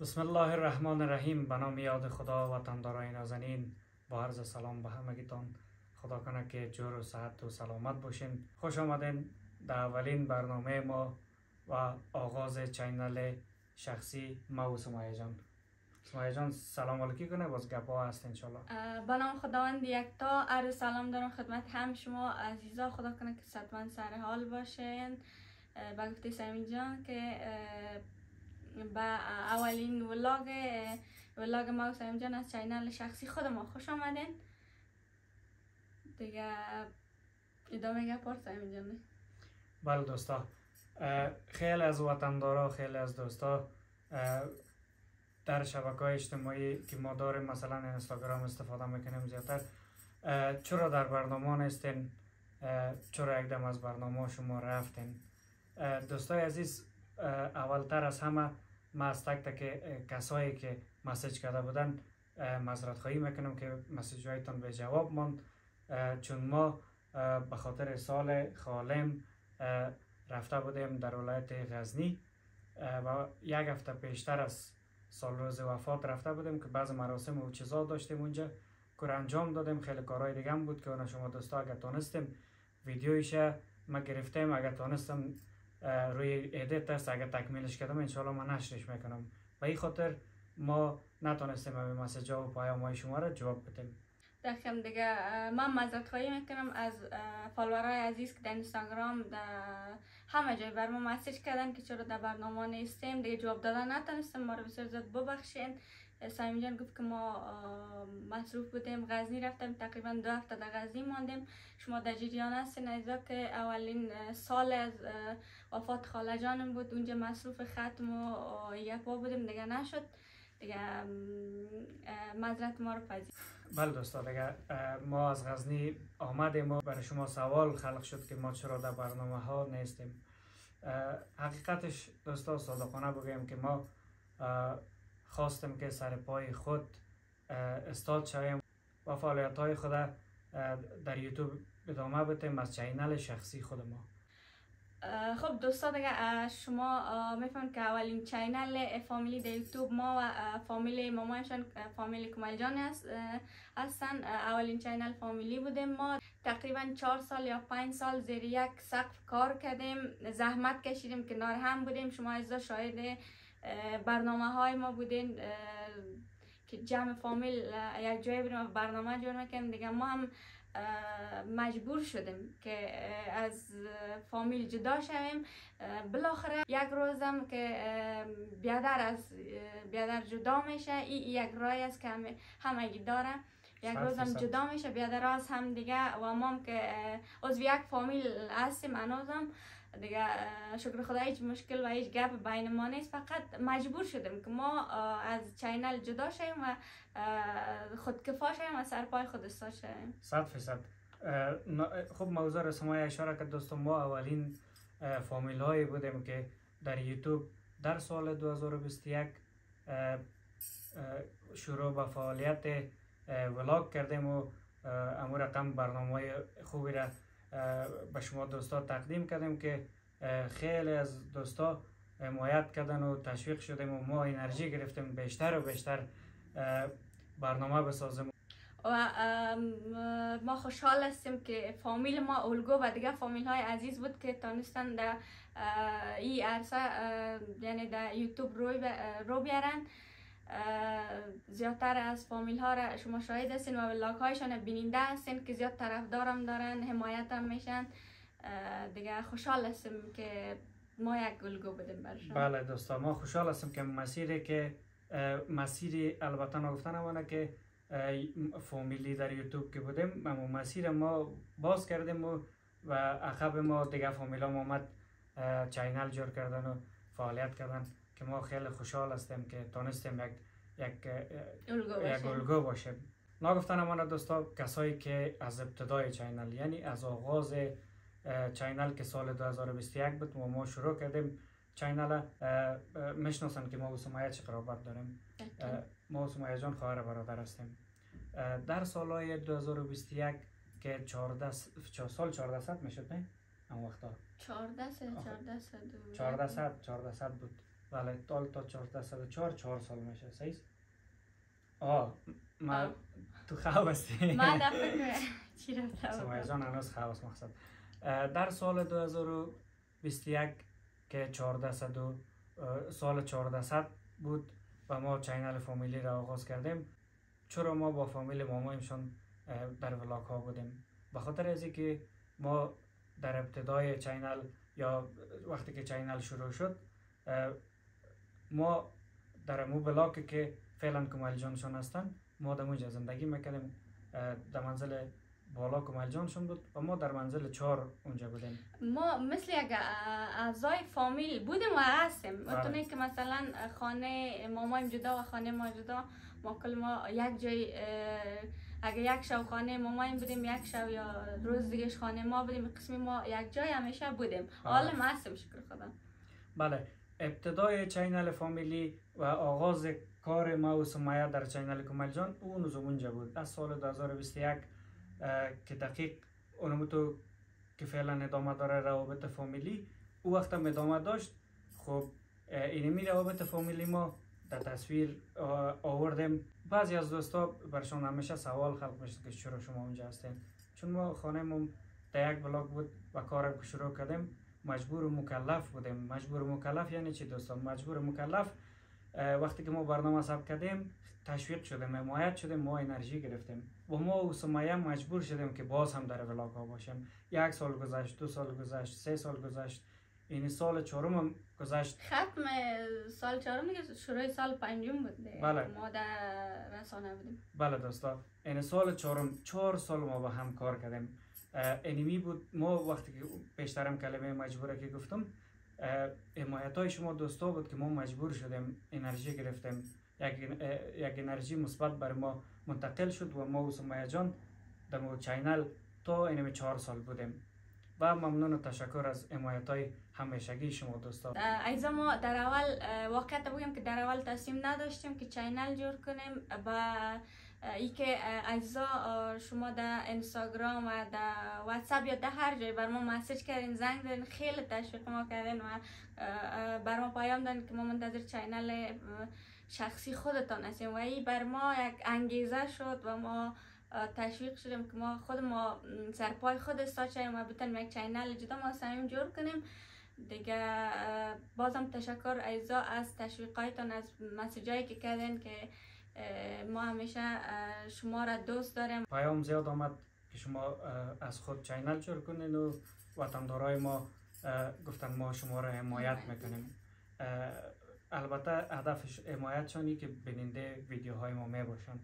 بسم الله الرحمن الرحیم. به نام یاد خدا وطندارای نازنین، با عرض سلام به همگیتان. خدا کنه که جور و صحت و سلامت باشین. خوش آمدین در اولین برنامه ما و آغاز چینل شخصی ما و سمیه جان. سمیه جان سلام علیکی کنه، باز گپا هست انشالله. به نام خداوند یکتا عرض سلام دارم خدمت هم شما عزیزا. خدا کنه که صحتمند سر حال باشین. با گفته سمی جان که به اولین ولاگ ما و سمی جان از چینل شخصی خود ما خوش آمدین. دیگه ادامه گپار سمی جان. بله دوستا، خیلی از وطندارا، خیلی از دوستا در شبکه‌های اجتماعی که ما داریم، مثلا اینستاگرام استفاده میکنیم زیادتر، چرا در برنامه نیستین؟ چرا یک دم از برنامه شما رفتین؟ دوستای عزیز، اولتر از همه ما از تک تک کسایی که مسیج کرده بودن معذرت خواهی میکنم که مسیج هایتان به جواب ماند، چون ما به خاطر سال خالم رفته بودیم در ولایت غزنی و یک هفته پیشتر از سال روز وفات رفته بودیم که بعض مراسم و چیزا داشتیم اونجا که انجام دادیم. خیلی کارهای دیگه هم بود که اون شما دوستا اگر تونستیم ویدیویش ما گرفتیم، اگر تونستم روی ادیت است، اگر تکمیلش کردم انشالله من نشرش میکنم. به این خاطر ما نتونستیم همین مسیجا و پیام‌های شما را جواب بدیم. دکتر دیگه من معذرت خواهی میکنم از فالوورای عزیز که در اینستاگرام در همه جای بر ما مسیج کردن که چرا در برنامه نیستیم. دیگه جواب دادن نتونستم، ما رو بسیار زیاد ببخشین. سمی جان گفت که ما مصروف بودیم، غزنی رفتیم، تقریبا 2 هفته در غزنی ماندیم. شما در جریان هستین عزیزا که اولین سال از وفات خاله جانم بود، اونجا مصروف ختم و یکوا بودیم، دیگه نشد. دیگه معذرت ما رو پذیر. بله دوستا، دیگه ما از غزنی آمدیم و برای شما سوال خلق شد که ما چرا در برنامه ها نیستیم. حقیقتش دوستا صادقانه بگیم که ما خواستیم که سر پای خود استاد شویم و فعالیت های خود در یوتیوب ادامه بدیم از چینل شخصی خود ما. خب دوستا، دیگه شما میفهمید که اولین چینل فامیلی در یوتیوب ما و فامیلی مامایشان فامیلی کمال جان هستن. اولین چینل فامیلی بودیم. ما تقریبا 4 سال یا 5 سال زیر یک سقف کار کردیم، زحمت کشیدیم، کنار هم بودیم. شما عزیزا شاهد برنامه های ما بودین که جمع فامیل یک جای بودیم و برنامه جور میکنیم. دیگه ما هم مجبور شدیم که از فامیل جدا شویم. بالاخره یک روزم که بیادر جدا میشه، این یک رای است که همگی داره. یک روزم جدا میشه بیادر از هم دیگه و ما که عضو یک فامیل هستیم هنوزم دیگه شکر خدا هیچ مشکل و هیچ گپ بین ما نیست. فقط مجبور شدیم که ما از چینل جدا شویم و خودکفا شویم و سر پای خود استاد شویم. 100%. خب موضوع را سمیه اشاره کرد دوستان، ما اولین فامیل هایی بودیم که در یوتیوب در سال 2021 شروع به فعالیت ولاگ کردیم و امور رقم برنامه خوبی را به شما دوستا تقدیم کردیم که خیلی از دوستا حمایت کردن و تشویق شدیم و ما انرژی گرفتیم بیشتر و بیشتر برنامه بسازیم. و ما خوشحال هستیم که فامیل ما الگو و دیگه فامیل های عزیز بود که تانستن در این عرصه یعنی در یوتیوب رو بیارن. زیادتر از فامیل ها را شما شاهد هستین و ولاگ هایشان بیننده هستین که زیاد طرفدارم دارن، حمایت هم میشن. دیگه خوشحال هستیم که ما یک الگو بدیم برشان. بله دوستا، ما خوشحال هستیم که مسیری البته نگفتن همانه که فامیلی در یوتیوب که بودیم، اما مسیر ما باز کردیم و عقب ما دیگه فامیل هم آمد چینل جور کردن و فعالیت کردن که ما خیلی خوشحال هستیم که تونستیم یک الگو باشیم. نگفتن همانه دوستا، کسایی که از ابتدای چینل یعنی از آغاز چینل که سال 2021 بود ما شروع کردیم چینل، میشناسن که ما و سمیه چه قرابت داریم. ما و سمیه جان خواهر برادر هستیم. در سالهای 2021 که 14 میشد نه؟ اون وقتا 1400 بود. بله تا 1404 4 سال میشه صحیح. ما تو خواب هستی. ما دفعه چی رفته سمیه جان هنوز خواب است مقصد. در سال 2021 که 1400 سال 1400 بود و ما چینل فامیلی را آغاز کردیم. چرا ما با فامیل مامایمشان در ولاگ ها بودیم؟ به خاطر از اینکه ما در ابتدای چینل یا وقتی که چینل شروع شد ما در امو بلاک که فعلا کمیل جانشان هستن ما در اونجا زندگی میکردیم. در منزل بالا کمیل جانشون بود و ما در منزل 4 اونجا بودیم. ما مثل یک اعضای فامیل بودیم و هستیم. میتونه که مثلا خانه مامایم جدا و خانه ما جدا، ما کل ما یک جای اگه یک شب خانه مامایم بودیم، یک شب یا روز دیگه خانه ما بودیم، قسمی ما یک جای همیشه بودیم. حالا ما هستیم شکر خدا. بله، ابتدای چینل فامیلی و آغاز کار ما و سمیه در چینل کمیل جان اون اونجا بود از سال 2021 که دقیق اونم تو که فعلا ادامه داره روابط فامیلی. او وقت هم ادامه داشت. خب اینمی روابط فامیلی ما در تصویر آوردیم. بعضی از دوستا برشان همیشه سوال خلق میشه که چرا شما اونجا هستین؟ چون ما خانه‌مون در یک بلاک بود و کارم که شروع کردیم مجبور و مکلف بودیم. مجبور و مکلف یعنی چی دوستان؟ مجبور و مکلف وقتی که ما برنامه ثبت کردیم تشویق شدیم، حمایت شدیم، ما انرژی گرفتیم و ما و سمیه مجبور شدیم که باز هم در ولاگ ها باشیم. 1 سال گذشت، 2 سال گذشت، 3 سال گذشت، این سال 4 هم گذشت. ختم سال 4 دیگه شروع سال 5 بود دیگه. بله. ما در رسانه بودیم. بله دوستا، این سال 4 سال ما با هم کار کردیم. اینمی بود ما وقتی که پیشترم کلمه مجبوره که گفتم حمایت های شما دوستا بود که ما مجبور شدیم انرژی گرفتیم. یک انرژی مثبت بر ما منتقل شد و ما و سمیه جان در مو چینل تا اینمی 4 سال بودیم و ممنون و تشکر از حمایت های همیشگی شما دوستا. ایزا ما در اول واقعیت بگم که در اول تصمیم نداشتیم که چینل جور کنیم و ای که ایزا شما در اینستاگرام و در واتساپ یا در هر جای بر ما مسیج کردین، زنگ دادین، خیلی تشویق ما کردین و بر ما پیام دادین که ما منتظر چینل شخصی خودتان هستیم و ای بر ما یک انگیزه شد و ما تشویق شدیم که ما خود ما سرپای خود استارت شدیم و بتونیم یک چینل جدا ما صمیم جور کنیم دیگه. بازم تشکر ایزا از تشویقایتان، از مسیجایی که کردین که ما همیشه شما را دوست داریم. پیام زیاد آمد که شما از خود چینل جور کنین و وطندارای ما گفتن ما شما را حمایت میکنیم. البته هدف حمایتشانی که بیننده ویدیوهای ما می باشن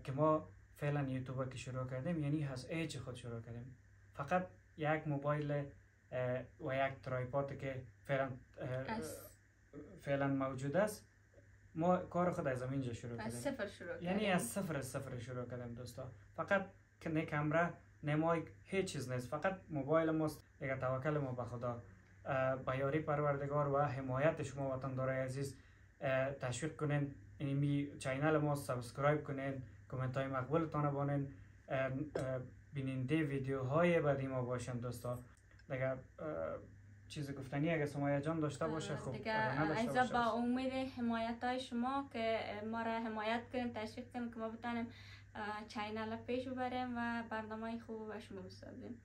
که ما فعلا یوتیوب که شروع کردیم یعنی از ایج خود شروع کردیم. فقط یک موبایل و یک ترایپاد که فعلا موجود است. ما کار خود از اینجا شروع کردیم. از صفر شروع کردیم. یعنی از صفر شروع کردیم دوستا. فقط که نه کامرا نه مایک هیچ چیز نیست، فقط موبایل ماست. دیگه توکل ما به خدا. با یاری پروردگار و حمایت شما وطندارای عزیز تشویق کنین. اینمی چینل ما سابسکرایب کنین، کامنت های مقبولتان بانین، بیننده ویدیوهای بعدی ما باشین دوستا. دیگه چیز گفتنی اگه سمیه جان داشته باشه خوب، دیگه ایزا با امید حمایت های شما که ما را حمایت کنین، تشویق کنین که ما بتونیم چینل پیش ببریم و برنامه خوب به شما بسازیم.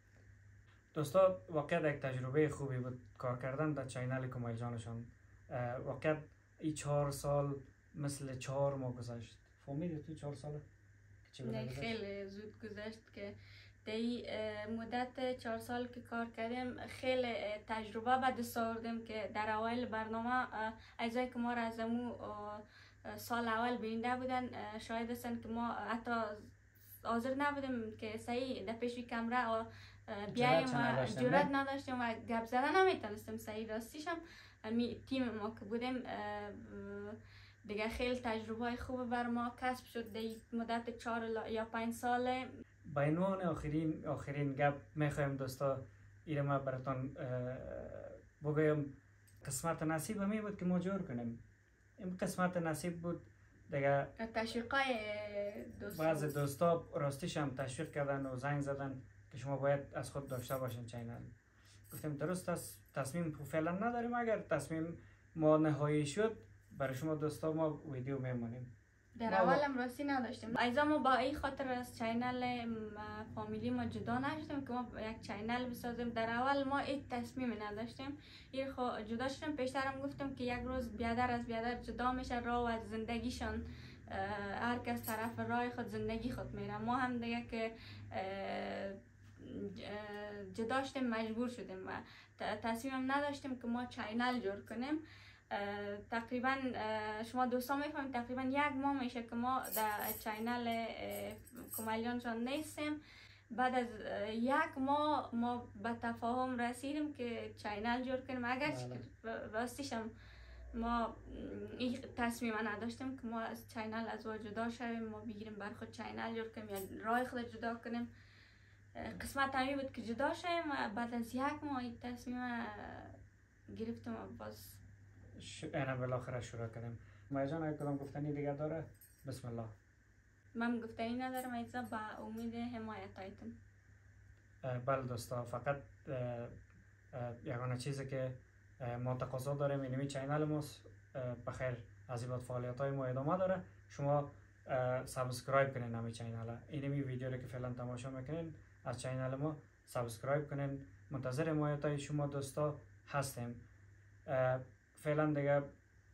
دوستا واقعا یک تجربه خوبی بود کار کردن در چینل کمیل جانشان. واقعا این 4 سال مثل 4 ماه گذشت. فهمیدی تو 4 ساله؟ نه خیلی زود گذشت که دی مدت 4 سال که کار کردیم خیلی تجربه به دست آوردیم که در اول برنامه ایزایی که ما را از امو سال اول بیننده بودن شاید هستن که ما حتی حاضر نبودیم که صحیح در پیش کامرا بیاییم و جرأت نداشتیم و گپ زدن نمیتونستیم صحیح. راستیش هم تیم ما که بودیم دیگه خیلی تجربه خوب بر ما کسب شد در مدت 4 یا 5 ساله. با عنوان آخرین گپ میخوایم دوستا ایره ما براتون بگویم قسمت نصیب همی بود که ما جور کنیم. این قسمت نصیب بود دیگه. تشویقای دوستا، بعض دوستا راستیش هم تشویق کردن و زنگ زدن که شما باید از خود داشته باشین چینل. گفتیم درست است، تصمیم فعلا نداریم. اگر تصمیم ما نهایی شد برای شما دوستا ما ویدیو میمونیم. در اولم راستی نداشتیم. ایزا ما با این خاطر از چینل فامیلی ما جدا نشدیم که ما یک چینل بسازیم. در اول ما این تصمیم نداشتیم. این جدا شدیم. پیشترم گفتم که یک روز بیادر از بیادر جدا میشه، راه و از زندگیشان هر کس طرف راه خود زندگی خود میره. ما هم دیگه که جدا شدیم مجبور شدیم و تصمیم نداشتیم که ما چینل جور کنیم. تقریبا شما دوستا میفهمید تقریبا یک ماه میشه که ما در چینل کمیل جان نیستیم. بعد از یک ماه ما به تفاهم رسیدیم که چینل جور کنیم. اگر راستیشم ما این تصمیم نداشتیم که ما از چینل از جدا شویم، ما بگیریم بر خود چینل جور کنیم یا راه خود جدا کنیم. قسمت همی بود که جدا شویم و بعد از یک ماه این تصمیم گرفتم و باز اینا بالاخره شروع کردیم. مایه جان اگه کدام گفتنی دیگه داره؟ بسم الله. من گفتنی ندارم ایزا، با امید حمایت هایتون. بله دوستا، فقط یگانه چیزی که ما تقاضا داریم اینمی چینل ماست بخیر از این بعد فعالیت های ما ادامه داره. شما سابسکرایب کنین همی چینل، اینمی ویدیو رو که فعلا تماشا میکنین از چینل ما سابسکرایب کنین. منتظر حمایت های شما دوستا هستیم. فعلا دیگه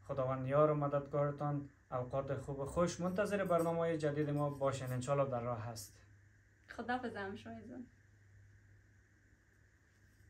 خداوند یار و مددگارتان. اوقات خوب و خوش. منتظر برنامه جدید ما باشین، انشالله در راه هست. خداحافظ شما.